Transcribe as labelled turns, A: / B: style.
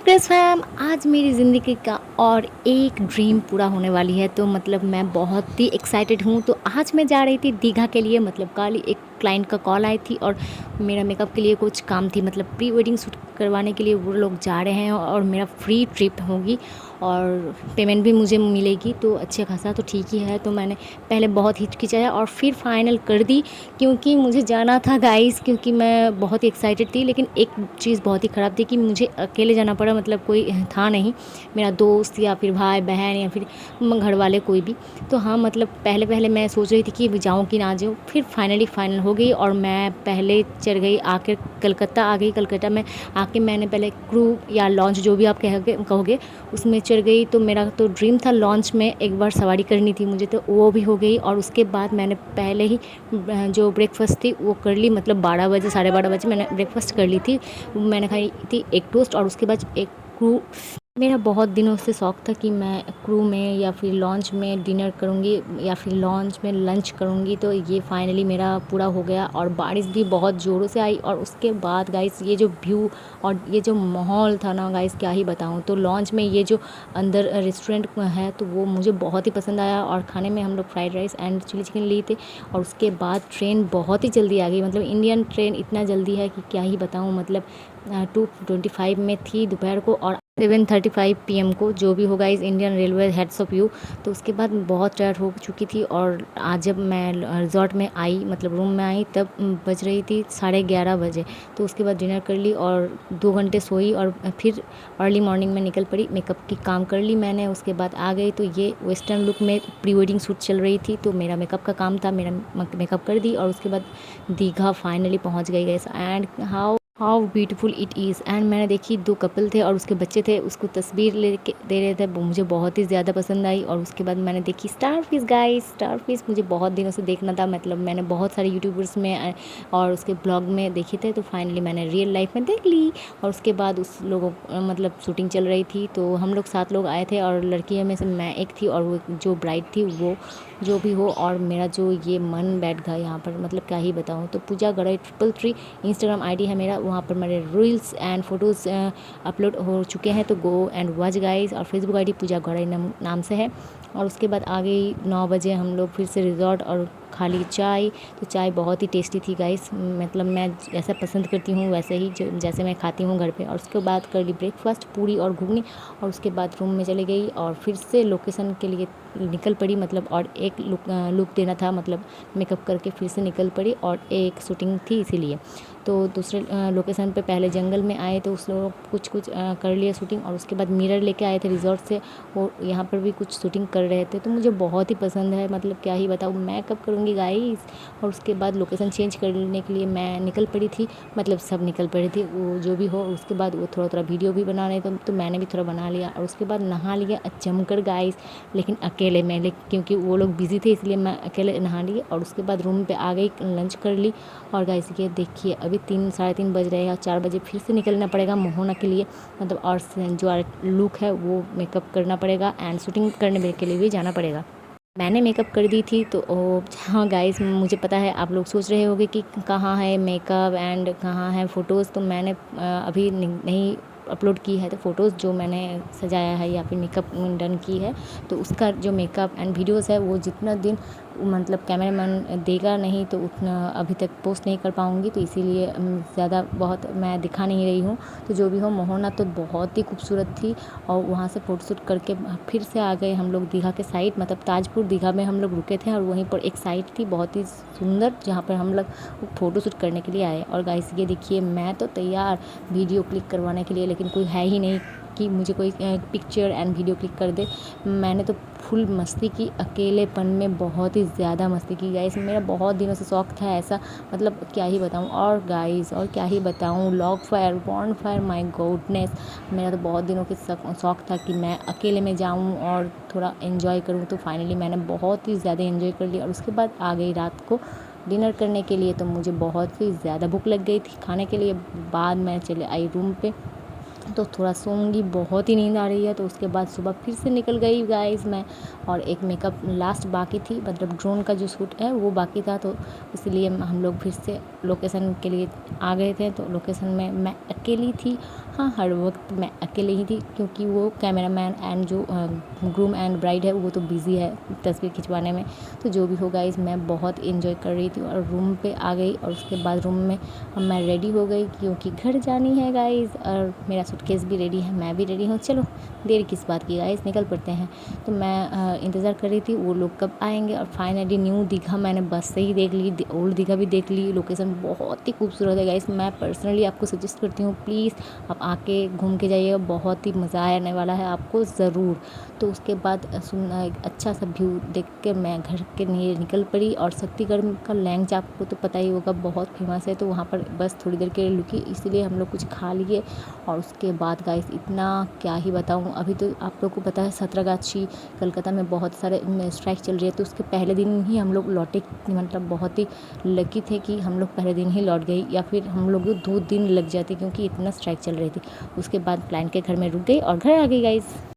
A: Chris fam, आज मेरी ज़िंदगी का और एक ड्रीम पूरा होने वाली है। तो मतलब मैं बहुत ही एक्साइटेड हूँ। तो आज मैं जा रही थी दीघा के लिए। मतलब कल एक क्लाइंट का कॉल आई थी और मेरा मेकअप के लिए कुछ काम थी। मतलब प्री वेडिंग शूट करवाने के लिए वो लोग जा रहे हैं और मेरा फ्री ट्रिप होगी और पेमेंट भी मुझे मिलेगी तो अच्छे खासा, तो ठीक ही है। तो मैंने पहले बहुत हिचकिचाया और फिर फाइनल कर दी क्योंकि मुझे जाना था गाइस, क्योंकि मैं बहुत ही एक्साइटेड थी। लेकिन एक चीज़ बहुत ही ख़राब थी कि मुझे अकेले जाना पड़ा। मतलब कोई था नहीं, मेरा दोस्त या फिर भाई बहन या फिर घर वाले कोई भी। तो हाँ, मतलब पहले पहले मैं सोच रही थी कि जाऊँ कि ना जाऊँ, फिर फाइनली फाइनल हो गई और मैं पहले चढ़ गई। आकर कलकत्ता आ गई। कलकत्ता में आके मैंने पहले क्रू या लॉन्च जो भी आप कहोगे उसमें चढ़ गई। तो मेरा तो ड्रीम था लॉन्च में एक बार सवारी करनी थी मुझे, तो वो भी हो गई। और उसके बाद मैंने पहले ही जो ब्रेकफास्ट थी वो कर ली। मतलब 12 बजे 12:30 बजे मैंने ब्रेकफास्ट कर ली थी। मैंने खाई थी एक टोस्ट और उसके बाद एक क्रू। मेरा बहुत दिनों से शौक़ था कि मैं क्रू में या फिर लॉन्च में डिनर करूँगी या फिर लॉन्च में लंच करूँगी। तो ये फाइनली मेरा पूरा हो गया और बारिश भी बहुत ज़ोरों से आई। और उसके बाद गाइस ये जो व्यू और ये जो माहौल था ना गाइस, क्या ही बताऊँ। तो लॉन्च में ये जो अंदर रेस्टोरेंट है तो वो मुझे बहुत ही पसंद आया। और खाने में हम लोग fried rice and chilli chicken लिए थे। और उसके बाद ट्रेन बहुत ही जल्दी आ गई। मतलब इंडियन ट्रेन इतना जल्दी है कि क्या ही बताऊँ। मतलब 2:25 में थी दोपहर को और 7:35 PM को, जो भी होगा इस Indian railway heads of you. तो उसके बाद बहुत टायर्ड हो चुकी थी। और आज जब मैं रिजॉर्ट में आई, मतलब रूम में आई, तब बज रही थी 11:30 बजे। तो उसके बाद डिनर कर ली और 2 घंटे सोई और फिर अर्ली मॉर्निंग में निकल पड़ी। मेकअप की काम कर ली मैंने, उसके बाद आ गई। तो ये वेस्टर्न लुक में प्री वेडिंग शूट चल रही थी तो मेरा मेकअप का काम था, मेरा मेकअप कर दी। और उसके बाद दीघा फाइनली पहुँच गई guys. And how beautiful it is. And मैंने देखी 2 कपल थे और उसके बच्चे थे, उसको तस्वीर लेके दे रहे थे। वो मुझे बहुत ही ज़्यादा पसंद आई। और उसके बाद मैंने देखी star fish guys. Star fish मुझे बहुत दिनों से देखना था। मतलब मैंने बहुत सारे यूट्यूबर्स में और उसके ब्लॉग में देखे थे। तो फाइनली मैंने रियल लाइफ में देख ली। और उसके बाद उस लोगों मतलब शूटिंग चल रही थी तो हम लोग 7 लोग आए थे और लड़कियों में से मैं एक थी। और वो जो ब्राइड थी वो जो भी हो, और मेरा जो ये मन बैठ गया यहाँ पर, मतलब क्या ही बताऊँ। तो पूजा गढ़ई 333 इंस्टाग्राम आईडी है मेरा, वहाँ पर मेरे रील्स एंड फोटोज़ अपलोड हो चुके हैं। तो गो एंड वॉच गाइस। और फेसबुक आईडी पूजा गढ़ई नाम से है। और उसके बाद आ गई 9 बजे हम लोग फिर से रिजॉर्ट और खा ली चाय। तो चाय बहुत ही टेस्टी थी गाइस। मतलब मैं जैसा पसंद करती हूँ वैसे ही जैसे मैं खाती हूँ घर पे। और उसके बाद कर ली ब्रेकफास्ट, पूरी और घुगनी। और उसके बाद रूम में चली गई और फिर से लोकेशन के लिए निकल पड़ी। मतलब और एक लुक देना था, मतलब मेकअप करके फिर से निकल पड़ी। और एक शूटिंग थी इसीलिए। तो दूसरे लोकेशन पे पहले जंगल में आए तो उस लोग कुछ कर लिया शूटिंग। और उसके बाद मिरर लेके आए थे रिजॉर्ट से, वो यहाँ पर भी कुछ शूटिंग कर रहे थे। तो मुझे बहुत ही पसंद है, मतलब क्या ही बताऊँ। मैं कब करूँगी गाइस। और उसके बाद लोकेशन चेंज करने के लिए मैं निकल पड़ी थी। मतलब सब निकल पड़ी थी, वो जो भी हो। उसके बाद वो थोड़ा थोड़ा वीडियो भी बना रहे थे तो मैंने भी थोड़ा बना लिया। और उसके बाद नहा लिया जमकर गाइस, लेकिन अकेले में, क्योंकि वो लोग बिजी थे इसलिए मैं अकेले नहा ली। और उसके बाद रूम पे आ गई, लंच कर ली। और गाइस ये देखिए अभी 3 साढ़े 3 बज रहे हैं और 4 बजे फिर से निकलना पड़ेगा मोहना के लिए। मतलब और जो लुक है वो मेकअप करना पड़ेगा एंड शूटिंग करने के लिए भी जाना पड़ेगा। मैंने मेकअप कर दी थी तो हाँ गाइस, मुझे पता है आप लोग सोच रहे होंगे कि कहाँ है मेकअप एंड कहाँ है फ़ोटोज़। तो मैंने अभी नहीं अपलोड की है। तो फ़ोटोज़ जो मैंने सजाया है या फिर मेकअप डन की है, तो उसका जो मेकअप एंड वीडियोज़ है वो जितना दिन मतलब कैमरामैन देगा नहीं तो उतना अभी तक पोस्ट नहीं कर पाऊँगी। तो इसीलिए ज़्यादा बहुत मैं दिखा नहीं रही हूँ। तो जो भी हो, मोहना तो बहुत ही खूबसूरत थी। और वहाँ से फ़ोटोशूट करके फिर से आ गए हम लोग दीघा के साइड। मतलब ताजपुर दीघा में हम लोग रुके थे और वहीं पर एक साइट थी बहुत ही सुंदर जहाँ पर हम लोग फ़ोटोशूट करने के लिए आए। और गाइस ये देखिए मैं तो तैयार वीडियो क्लिक करवाने के लिए, लेकिन कोई है ही नहीं कि मुझे कोई पिक्चर एंड वीडियो क्लिक कर दे। मैंने तो फुल मस्ती की, अकेलेपन में बहुत ही ज़्यादा मस्ती की गाइस। मेरा बहुत दिनों से शौक़ था ऐसा, मतलब क्या ही बताऊँ। और गाइस और क्या ही बताऊँ, log fire bond fire, my goodness. मेरा तो बहुत दिनों के शौक़ था कि मैं अकेले में जाऊँ और थोड़ा एन्जॉय करूँ। तो फाइनली मैंने बहुत ही ज़्यादा एन्जॉय कर लिया। और उसके बाद आ गई रात को डिनर करने के लिए। तो मुझे बहुत ही ज़्यादा भूख लग गई थी खाने के लिए। बाद मैं चले आई रूम पे तो थोड़ा सोऊंगी, बहुत ही नींद आ रही है। तो उसके बाद सुबह फिर से निकल गई गाइस मैं, और एक मेकअप लास्ट बाकी थी, मतलब ड्रोन का जो शूट है वो बाकी था। तो इसलिए हम लोग फिर से लोकेशन के लिए आ गए थे। तो लोकेशन में मैं अकेली थी, हाँ हर वक्त मैं अकेले ही थी, क्योंकि वो कैमरामैन एंड जो ग्रूम एंड ब्राइड है वो तो बिज़ी है तस्वीर खिंचवाने में। तो जो भी हो गाइस मैं बहुत इन्जॉय कर रही थी, और रूम पे आ गई। और उसके बाद रूम में अब मैं रेडी हो गई, क्योंकि घर जानी है गाइस, और मेरा सूटकेस भी रेडी है, मैं भी रेडी हूँ। चलो देर किस बात की गाइस, निकल पड़ते हैं। तो मैं इंतज़ार कर रही थी वो लोग कब आएंगे। और फाइनली न्यू दीघा मैंने बस से ही देख ली, ओल्ड दीघा भी देख ली। लोकेशन बहुत ही खूबसूरत है गाइस, मैं पर्सनली आपको सजेस्ट करती हूँ, प्लीज़ आप आके घूम के जाइएगा, बहुत ही मज़ा आने वाला है आपको ज़रूर। तो उसके बाद एक अच्छा सा व्यू देख के मैं घर के लिए निकल पड़ी। और शक्तिगढ़ का लैंग्चा आपको तो पता ही होगा, बहुत फेमस है। तो वहाँ पर बस थोड़ी देर के लिए रुकी, इसलिए हम लोग कुछ खा लिए। और उसके बाद गाइस इतना क्या ही बताऊँ, अभी तो आप लोग को पता है संतरागाछी कलकत्ता में बहुत सारे स्ट्राइक चल रही है। तो उसके पहले दिन ही हम लोग लौटे, मतलब बहुत ही लकी थे कि हम लोग पहले दिन ही लौट गई, या फिर हम लोग 2 दिन लग जाते, क्योंकि इतना स्ट्राइक चल रही थी। उसके बाद क्लाइंट के घर में रुक गई और घर आ गई गाइस।